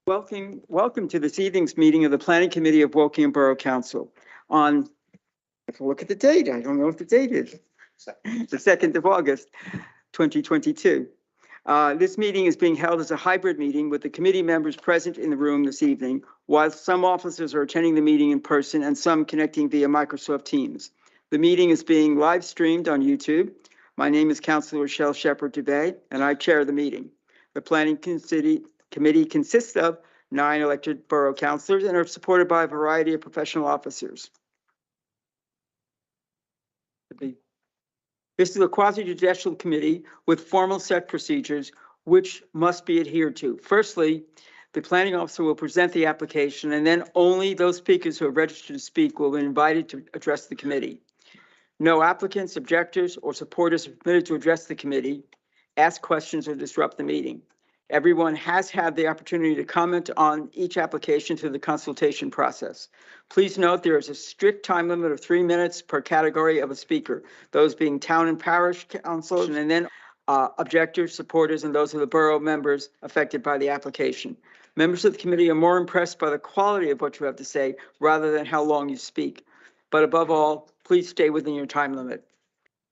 Welcome to this evening's meeting of the Planning Committee of Woking Borough Council. On, if I look at the date, I don't know what the date is. The 2nd of August, 2022. This meeting is being held as a hybrid meeting with the committee members present in the room this evening, while some officers are attending the meeting in person and some connecting via Microsoft Teams. The meeting is being live streamed on YouTube. My name is Councilor Rochelle Shepherd-Dubay, and I chair the meeting. The Planning Committee consists of 9 elected borough councilors and are supported by a variety of professional officers. This is a quasi-judicial committee with formal set procedures which must be adhered to. Firstly, the planning officer will present the application, and then only those speakers who are registered to speak will be invited to address the committee. No applicants, objectors, or supporters are permitted to address the committee, ask questions, or disrupt the meeting. Everyone has had the opportunity to comment on each application through the consultation process. Please note there is a strict time limit of 3 minutes per category of a speaker, those being town and parish councils, and then objectors, supporters, and those of the borough members affected by the application. Members of the committee are more impressed by the quality of what you have to say rather than how long you speak. But above all, please stay within your time limit.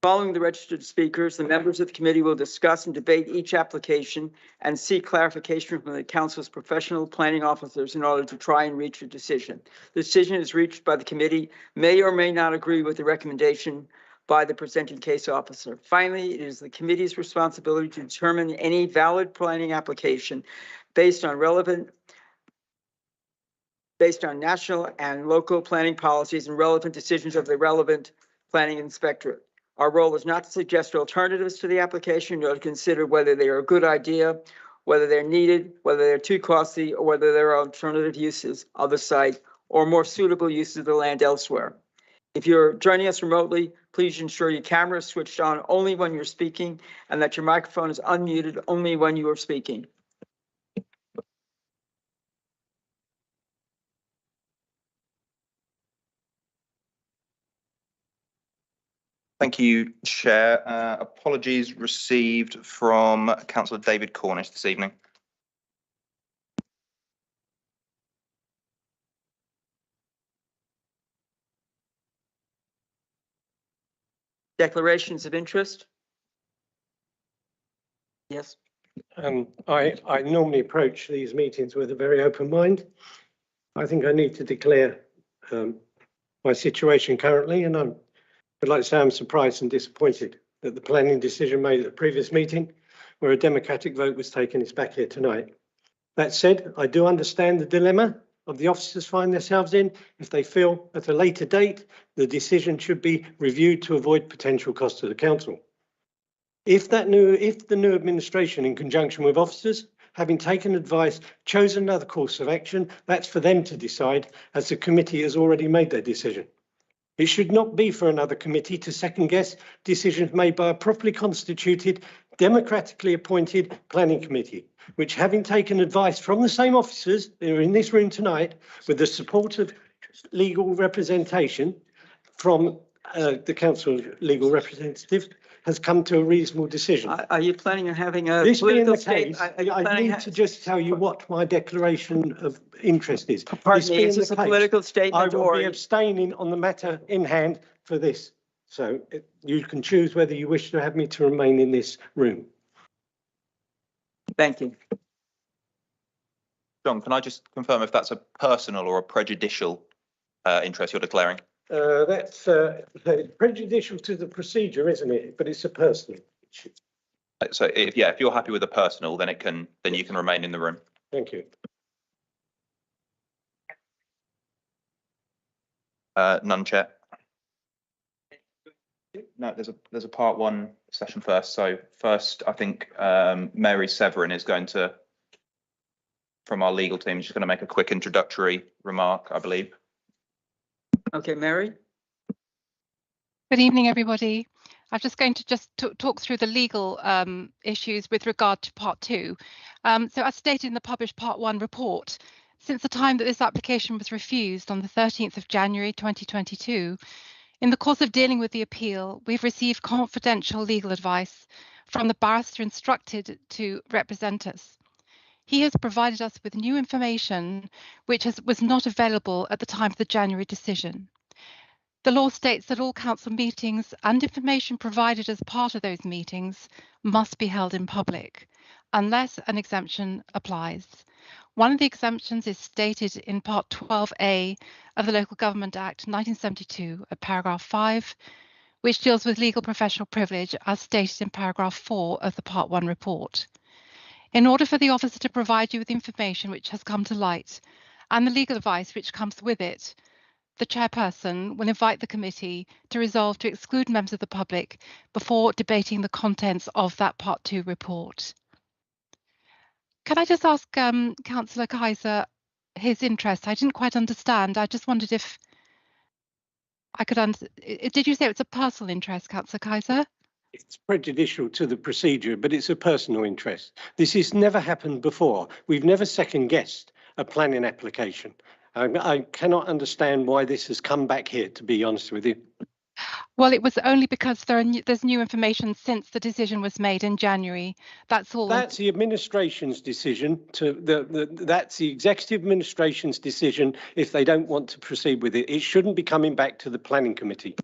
Following the registered speakers, the members of the committee will discuss and debate each application and seek clarification from the council's professional planning officers in order to try and reach a decision. The decision is reached by the committee, may or may not agree with the recommendation by the presenting case officer. Finally, it is the committee's responsibility to determine any valid planning application based on national and local planning policies and relevant decisions of the relevant planning inspectorate. Our role is not to suggest alternatives to the application or to consider whether they are a good idea, whether they're needed, whether they're too costly, or whether there are alternative uses of the site or more suitable uses of the land elsewhere. If you're joining us remotely, please ensure your camera is switched on only when you're speaking and that your microphone is unmuted only when you are speaking. Thank you, Chair. Apologies received from Councillor David Cornish this evening. Declarations of interest? Yes. I normally approach these meetings with a very open mind. I think I need to declare my situation currently, and I'd like to say I'm surprised and disappointed that the planning decision made at the previous meeting, where a democratic vote was taken, is back here tonight. That said, I do understand the dilemma of the officers find themselves in if they feel at a later date the decision should be reviewed to avoid potential cost to the council. If the new administration, in conjunction with officers, having taken advice, chose another course of action, that's for them to decide, as the committee has already made their decision. It should not be for another committee to second guess decisions made by a properly constituted, democratically appointed planning committee, which, having taken advice from the same officers that are in this room tonight, with the support of legal representation from the council legal representative, has come to a reasonable decision. Are you planning on having a this being the statement? case, I need to just tell you what my declaration of interest is. Pardon me, is this a political statement? I will be abstaining on the matter in hand for this. So you can choose whether you wish to have me to remain in this room. Thank you. John, can I just confirm if that's a personal or a prejudicial interest you're declaring? That's prejudicial to the procedure, isn't it? But it's a personal issue. So if you're happy with a personal, then you can remain in the room. Thank you. None, Chair. No, there's a part 1 session first. So first, I think Mary Severin is going to, from our legal team, she's going to make a quick introductory remark, I believe. Okay, Mary. Good evening, everybody. I'm just going to talk through the legal issues with regard to part 2. So as stated in the published part 1 report, since the time that this application was refused on the 13th of January 2022, in the course of dealing with the appeal, we've received confidential legal advice from the barrister instructed to represent us. he has provided us with new information which was not available at the time of the January decision. The law states that all council meetings and information provided as part of those meetings must be held in public, unless an exemption applies. One of the exemptions is stated in Part 12A of the Local Government Act 1972 at paragraph 5, which deals with legal professional privilege as stated in paragraph 4 of the Part 1 report. In order for the officer to provide you with information which has come to light and the legal advice which comes with it, the chairperson will invite the committee to resolve to exclude members of the public before debating the contents of that Part 2 report. Can I just ask Councillor Kaiser his interest? I didn't quite understand. I just wondered if I could did you say it's a personal interest, Councillor Kaiser? It's prejudicial to the procedure, but it's a personal interest. This has never happened before. We've never second guessed a planning application. I cannot understand why this has come back here, to be honest with you. Well, it was only because there's new information since the decision was made in January. That's all. That's the administration's decision. That's the executive administration's decision if they don't want to proceed with it. It shouldn't be coming back to the planning committee.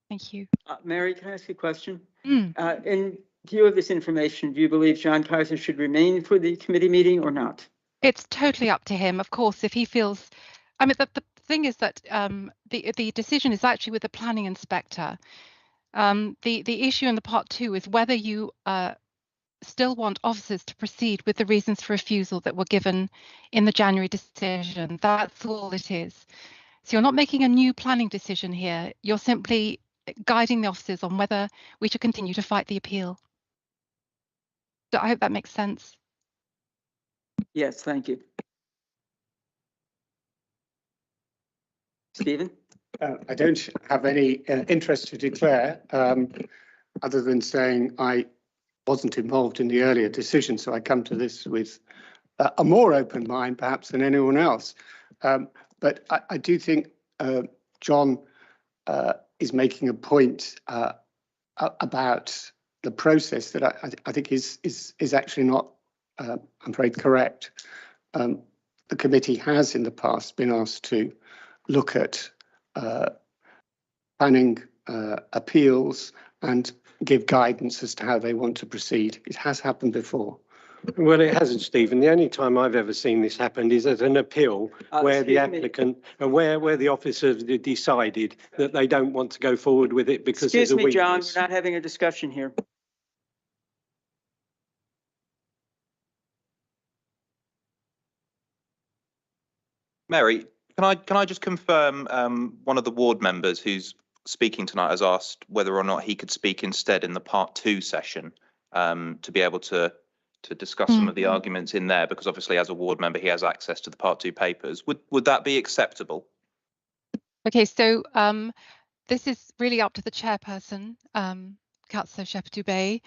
Thank you. Mary, can I ask you a question? In view of this information, do you believe John Kaiser should remain for the committee meeting or not? It's totally up to him, of course, if he feels. I mean, the thing is that the decision is actually with the planning inspector. The issue in the Part 2 is whether you still want officers to proceed with the reasons for refusal that were given in the January decision. That's all it is. So you're not making a new planning decision here. You're simply guiding the officers on whether we should continue to fight the appeal. So I hope that makes sense. Yes, thank you. Stephen? I don't have any interest to declare, other than saying I wasn't involved in the earlier decision, so I come to this with a more open mind perhaps than anyone else. But I do think John is making a point about the process that I think is actually not, I'm afraid, correct. The committee has in the past been asked to look at planning appeals and give guidance as to how they want to proceed. It has happened before. Well, it hasn't, Stephen. The only time I've ever seen this happen is at an appeal where the applicant, where the officers decided that they don't want to go forward with it because there's a Excuse me, John, weakness. we're not having a discussion here. Mary, can I just confirm one of the ward members who's speaking tonight has asked whether or not he could speak instead in the Part 2 session to be able to discuss some of the arguments in there, because obviously as a ward member he has access to the Part 2 papers. Would that be acceptable? Okay, so this is really up to the chairperson, Councillor Shepherd-Dubé.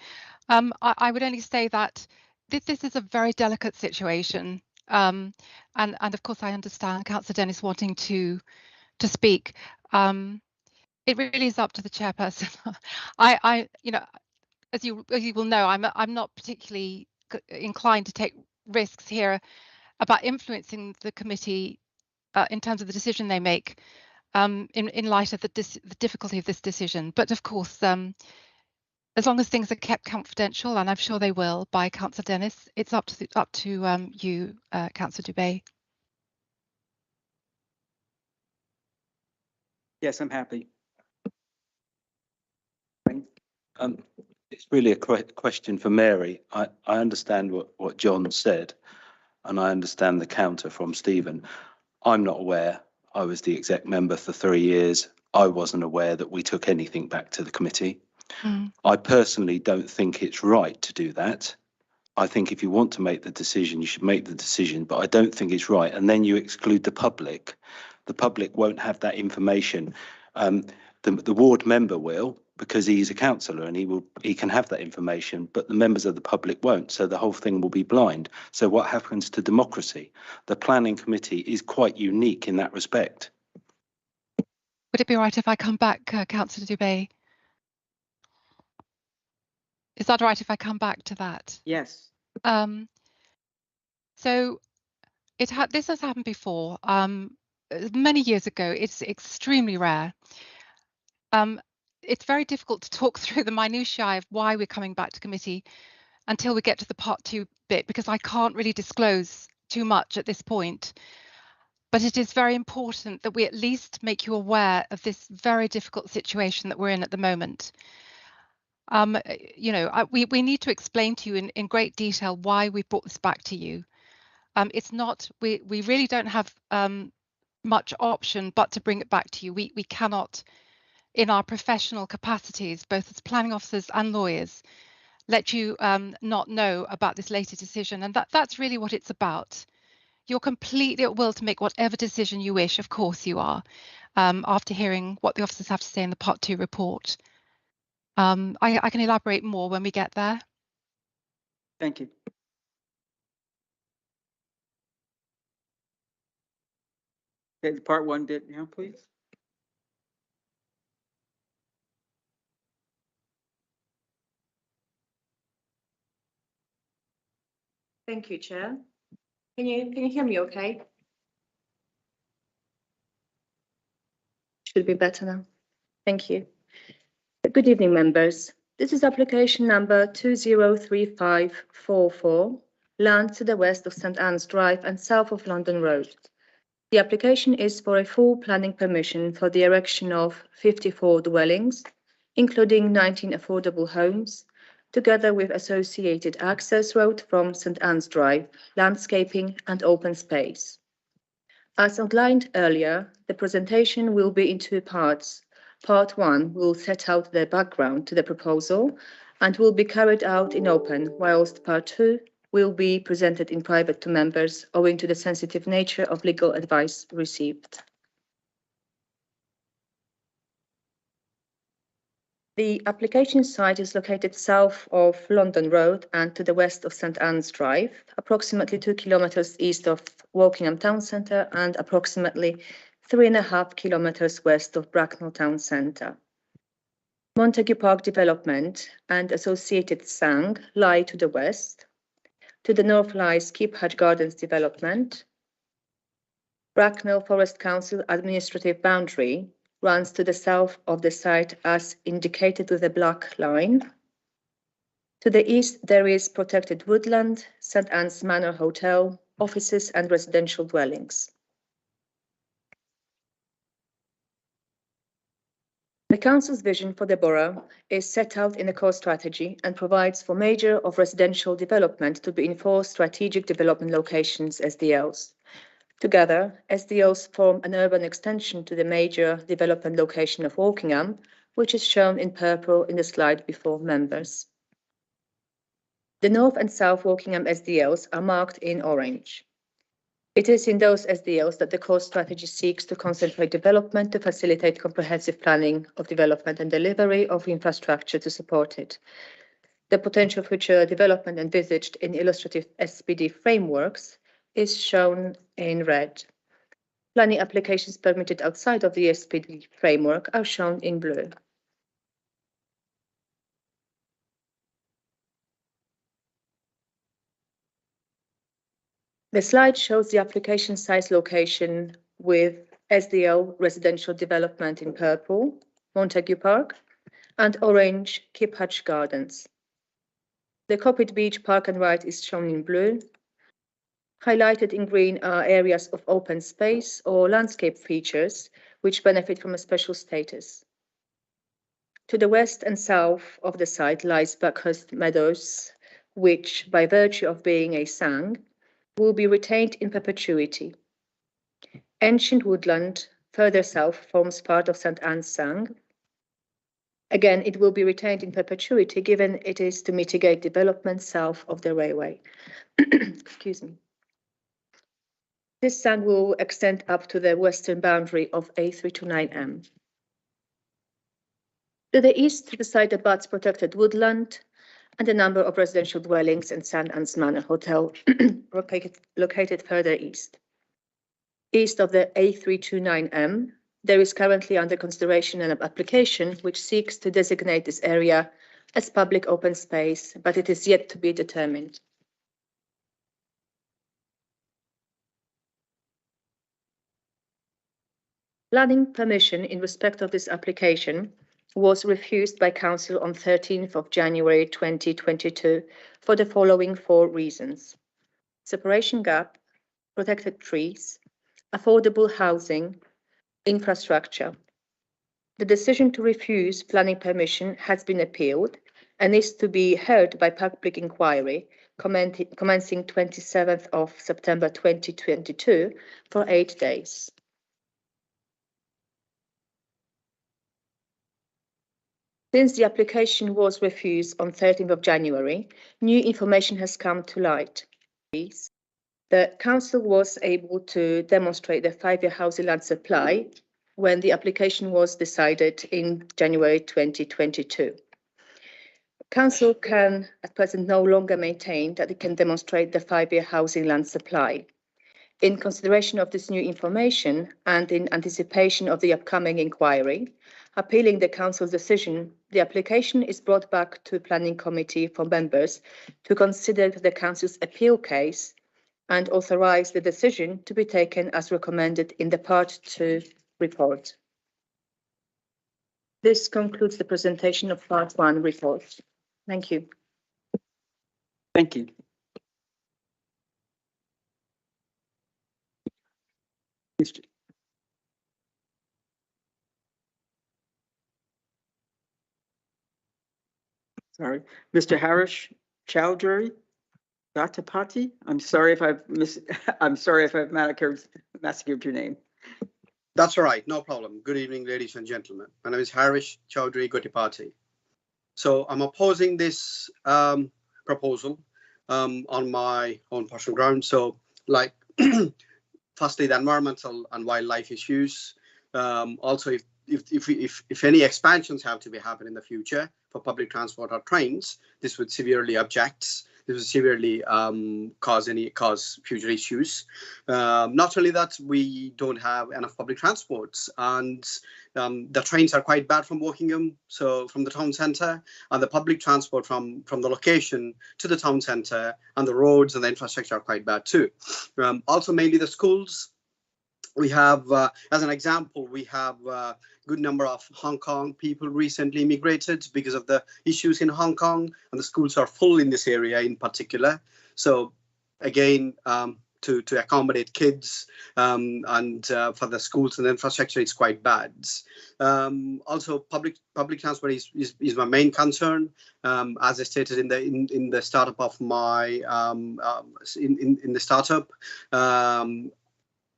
I would only say that this is a very delicate situation. And of course, I understand Councillor Dennis wanting to speak. It really is up to the chairperson. You know, as you will know, I'm not particularly inclined to take risks here about influencing the committee in terms of the decision they make in light of the difficulty of this decision. But of course, as long as things are kept confidential, and I'm sure they will by Councillor Dennis, it's up to you, Councillor Dubé. Yes, I'm happy. It's really a question for Mary. I understand what John said, and I understand the counter from Stephen. I'm not aware. I was the exec member for 3 years. I wasn't aware that we took anything back to the committee. I personally don't think it's right to do that. I think if you want to make the decision, you should make the decision, but I don't think it's right. And then you exclude the public. The public won't have that information. The ward member will, because he's a councillor and he can have that information, but the members of the public won't. So the whole thing will be blind. So what happens to democracy? The planning committee is quite unique in that respect. Would it be right if I come back, Councillor Dubé? Is that right if I come back to that? Yes. So this has happened before. Many years ago. It's extremely rare. It's very difficult to talk through the minutiae of why we're coming back to committee until we get to the part 2 bit, because I can't really disclose too much at this point. But it is very important that we at least make you aware of this very difficult situation that we're in at the moment. We need to explain to you in great detail why we brought this back to you. It's not, we really don't have much option but to bring it back to you. We cannot, in our professional capacities, both as planning officers and lawyers, let you not know about this later decision. And that's really what it's about. You're completely at will to make whatever decision you wish, of course you are, after hearing what the officers have to say in the Part 2 report. I can elaborate more when we get there. Thank you. Okay, the part 1 bit now, please. Thank you, Chair. Can you hear me okay? Should be better now. Thank you. Good evening, members. This is application number 203544, land to the west of St Anne's Drive and south of London Road. The application is for a full planning permission for the erection of 54 dwellings, including 19 affordable homes, together with associated access road from St Anne's Drive, landscaping and open space. As outlined earlier, the presentation will be in 2 parts. Part 1 will set out the background to the proposal and will be carried out in open, whilst Part 2 will be presented in private to members owing to the sensitive nature of legal advice received. The application site is located south of London Road and to the west of St Anne's Drive, approximately 2 kilometres east of Wokingham Town Centre and approximately 3.5 kilometres west of Bracknell Town Centre. Montague Park development and associated Sang lie to the west. To the north lies Keep Hatch Gardens development. Bracknell Forest Council administrative boundary runs to the south of the site as indicated with a black line. To the east, there is protected woodland, St Anne's Manor Hotel, offices and residential dwellings. The Council's vision for the borough is set out in the core strategy and provides for major of residential development to be in 4 strategic development locations SDLs. Together, SDLs form an urban extension to the major development location of Wokingham, which is shown in purple in the slide before members. The North and South Wokingham SDLs are marked in orange. It is in those SDLs that the core strategy seeks to concentrate development to facilitate comprehensive planning of development and delivery of infrastructure to support it. The potential future development envisaged in illustrative SPD frameworks is shown in red. Planning applications permitted outside of the SPD framework are shown in blue. The slide shows the application size location with SDL residential development in purple, Montague Park, and orange, Keep Hatch Gardens. The Coppet Beach Park and Ride is shown in blue. Highlighted in green are areas of open space or landscape features which benefit from a special status. To the west and south of the site lies Buckhurst Meadows, which, by virtue of being a Sang, will be retained in perpetuity. Ancient woodland further south forms part of St Anne's Sang. Again, it will be retained in perpetuity given it is to mitigate development south of the railway. Excuse me. This Sang will extend up to the western boundary of A329M. To the east, the site abuts protected woodland and a number of residential dwellings and St Anne's Manor Hotel located further east. East of the A329M, there is currently under consideration an application which seeks to designate this area as public open space, but it is yet to be determined. Planning permission in respect of this application was refused by Council on 13th of January 2022 for the following 4 reasons: separation gap, protected trees, affordable housing, infrastructure. The decision to refuse planning permission has been appealed and is to be heard by public inquiry commencing 27th of September 2022 for 8 days. Since the application was refused on 13th of January, new information has come to light. The council was able to demonstrate the 5-year housing land supply when the application was decided in January 2022. Council can at present no longer maintain that it can demonstrate the 5-year housing land supply. In consideration of this new information and in anticipation of the upcoming inquiry, appealing the council's decision, the application is brought back to planning committee for members to consider the council's appeal case and authorize the decision to be taken as recommended in the Part 2 report. This concludes the presentation of Part 1 report. Thank you. Thank you. Mr. Sorry, Mr. Harish Chowdhury, Gatapati. I'm sorry if I've massacred your name. That's all right, no problem. Good evening, ladies and gentlemen. My name is Harish Chowdhury Gotipati. So I'm opposing this proposal on my own personal ground. So, like, firstly, the environmental and wildlife issues. Also, if any expansions have to be happening in the future for public transport or trains, this would severely object. This would severely cause future issues. Not only that, we don't have enough public transports, and the trains are quite bad from Wokingham, so from the town centre, and the public transport from the location to the town centre, and the roads and the infrastructure are quite bad too. Also, mainly the schools. We have, as an example, we have a good number of Hong Kong people recently immigrated because of the issues in Hong Kong, and the schools are full in this area in particular. So again, to accommodate kids and for the schools and the infrastructure, it's quite bad. Also, public transport is my main concern, as I stated in the startup of my in the startup.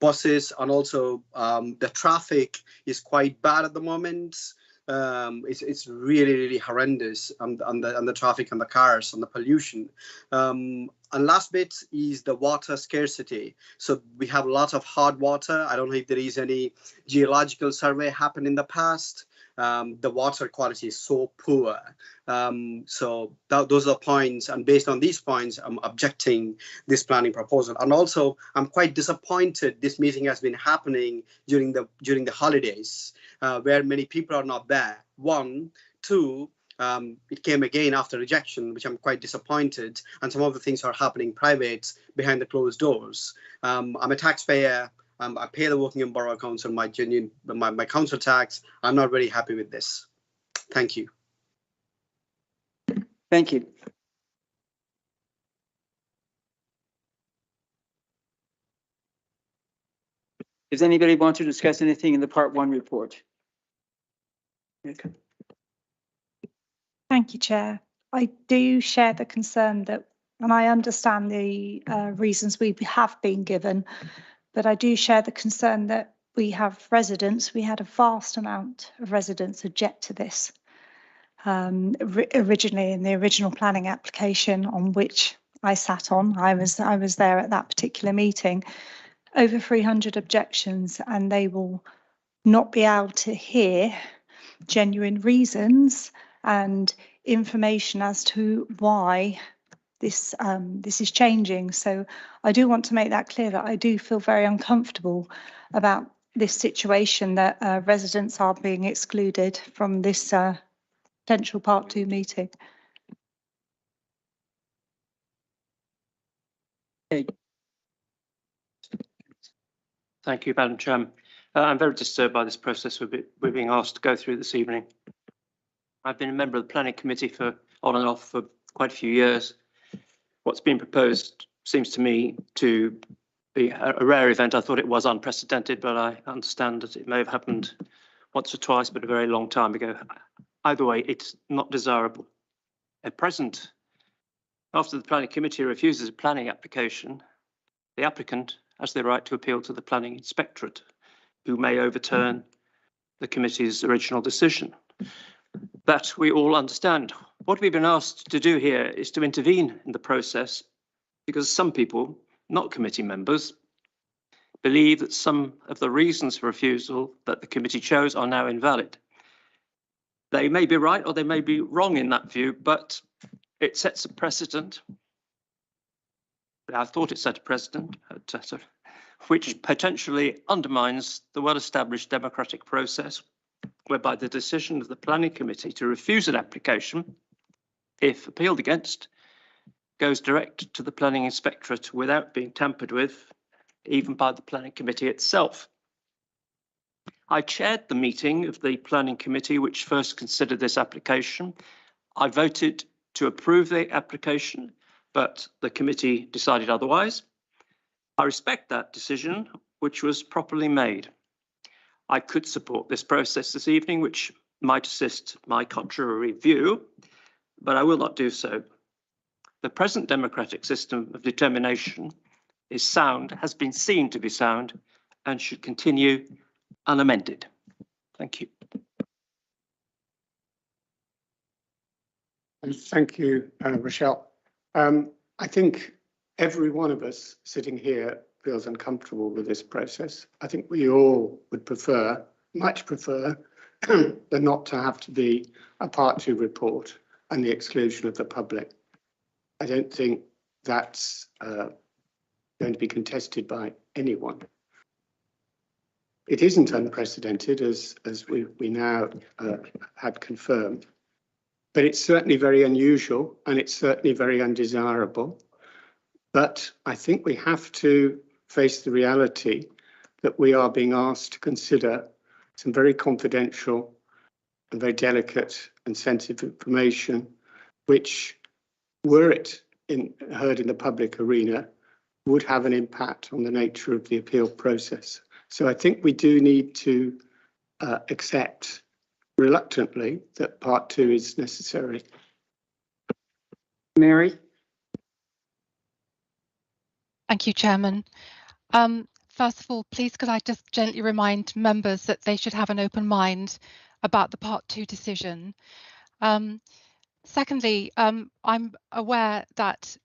Buses, and also the traffic is quite bad at the moment. It's really horrendous, and the traffic and the cars and the pollution. And last bit is the water scarcity. So we have a lot of hard water. I don't know if there is any geological survey happened in the past. The water quality is so poor. So those are the points, and based on these points, I'm objecting this planning proposal. And also, I'm quite disappointed this meeting has been happening during the holidays, where many people are not there. 1, 2. It came again after rejection, which I'm quite disappointed. And some of the things are happening private behind the closed doors. I'm a taxpayer. I pay the Wokingham Borough Council my council tax. I'm not very happy with this. Thank you. Thank you. Does anybody want to discuss anything in the Part 1 report? Okay. Thank you, Chair. I do share the concern that, and I understand the reasons we have been given, but I do share the concern that we have residents, we had a vast amount of residents object to this. Originally in the original planning application on which I sat on, I was there at that particular meeting, over 300 objections, and they will not be able to hear genuine reasons and information as to why this is changing. So I do want to make that clear that I do feel very uncomfortable about this situation, that residents are being excluded from this potential Part 2 meeting. Okay. Thank you, Madam Chairman. I'm very disturbed by this process we're being asked to go through this evening. I've been a member of the planning committee for on and off for quite a few years. What's been proposed seems to me to be a rare event. I thought it was unprecedented, but I understand that it may have happened once or twice, but a very long time ago. Either way, it's not desirable. At present, after the planning committee refuses a planning application, the applicant has the right to appeal to the planning inspectorate, who may overturn the committee's original decision. That we all understand. What we've been asked to do here is to intervene in the process because some people, not committee members, believe that some of the reasons for refusal that the committee chose are now invalid. They may be right or they may be wrong in that view, but it sets a precedent. I thought it set a precedent, which potentially undermines the well-established democratic process whereby the decision of the planning committee to refuse an application, if appealed against, goes direct to the planning inspectorate without being tampered with, even by the planning committee itself. I chaired the meeting of the planning committee which first considered this application. I voted to approve the application, but the committee decided otherwise. I respect that decision, which was properly made. I could support this process this evening, which might assist my contrary view, but I will not do so. The present democratic system of determination is sound, has been seen to be sound, and should continue unamended. Thank you. And thank you, Rochelle. I think every one of us sitting here feels uncomfortable with this process. I think we all would prefer, much prefer, than not to have to be a Part 2 report and the exclusion of the public. I don't think that's going to be contested by anyone. It isn't unprecedented, as we now had confirmed, but it's certainly very unusual and it's certainly very undesirable. But I think we have to face the reality that we are being asked to consider some very confidential and very delicate and sensitive information, which, were it heard in the public arena, would have an impact on the nature of the appeal process. So I think we do need to accept reluctantly that Part 2 is necessary. Mary? Thank you, Chairman. First of all, please could I just gently remind members that they should have an open mind about the Part 2 decision. Secondly, I'm aware that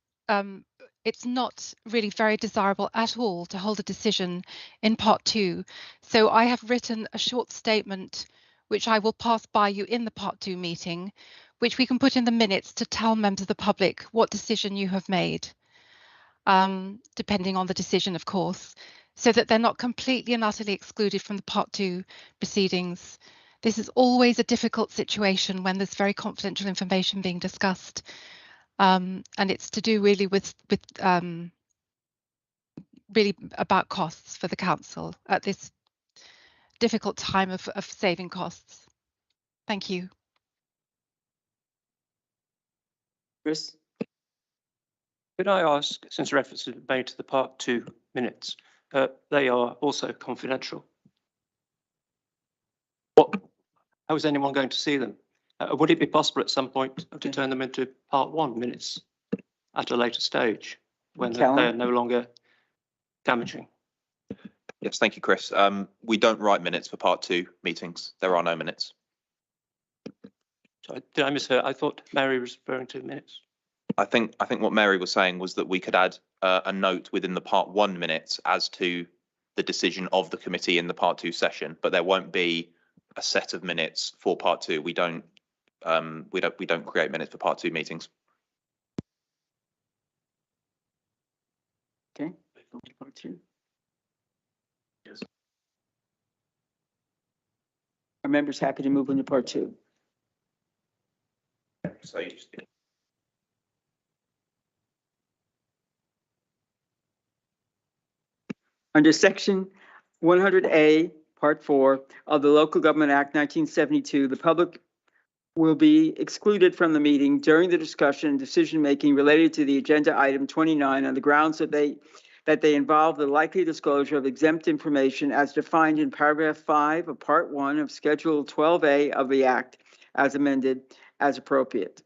it's not really very desirable at all to hold a decision in Part 2. So I have written a short statement which I will pass by you in the Part 2 meeting, which we can put in the minutes to tell members of the public what decision you have made, depending on the decision, of course, so that they're not completely and utterly excluded from the Part 2 proceedings. This is always a difficult situation when there's very confidential information being discussed. And it's to do really with really about costs for the council at this difficult time of saving costs. Thank you. Chris? Could I ask, since reference is made to the Part 2 minutes, they are also confidential. How is anyone going to see them? Would it be possible at some point to turn them into Part 1 minutes at a later stage when they are no longer damaging? Yes, thank you, Chris. We don't write minutes for Part 2 meetings. There are no minutes. So did I mishear? I thought Mary was referring to minutes. I think what Mary was saying was that we could add a note within the Part 1 minutes as to the decision of the committee in the Part 2 session, but there won't be a set of minutes for Part 2. We don't create minutes for Part 2 meetings. Okay. Part 2. Yes. Are members happy to move into Part 2? So you just Under section 100A, Part 4 of the Local Government Act 1972, the public will be excluded from the meeting during the discussion and decision-making related to the agenda item 29 on the grounds that they involve the likely disclosure of exempt information as defined in paragraph 5 of Part 1 of Schedule 12A of the Act as amended as appropriate.